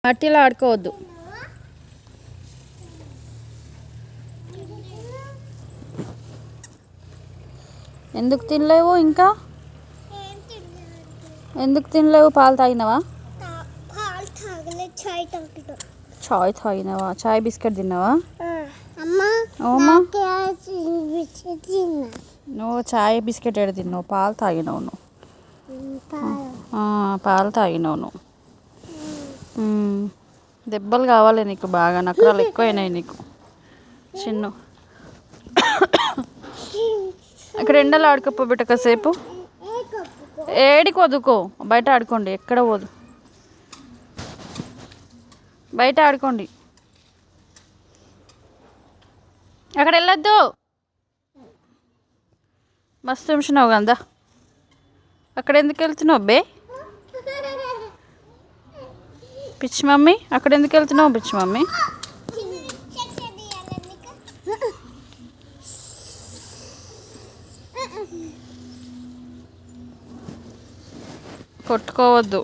మట్టిలో ఆడుకోవద్దు. ఎందుకు తినలేవు? ఇంకా ఎందుకు తినలేవు? పాలు తాగినావా? చాయ్ తాగినావా? చాయ్ బిస్కెట్ తిన్నావా? నువ్వు చాయ్ బిస్కెట్ ఏడు తిన్నావు? పాలు తాగినావు నువ్వు. పాలు తాగినావు నువ్వు. దెబ్బలు కావాలి నీకు, బాగా నకరాలు ఎక్కువైనాయి నీకు చిన్ను. అక్కడ ఎండలో ఆడుకోపోబెట్ట కాసేపు. ఏడికి వదుకో, బయట ఆడుకోండి. ఎక్కడ పోదు, బయట ఆడుకోండి. అక్కడ వెళ్ళొద్దు. మస్తు ఉంచినావు కదా. అక్కడ ఎందుకు వెళ్తున్నావు బే? పిచ్చి మమ్మీ, అక్కడ ఎందుకు వెళ్తున్నావు పిచ్చి మమ్మీ? కొట్టుకోవద్దు.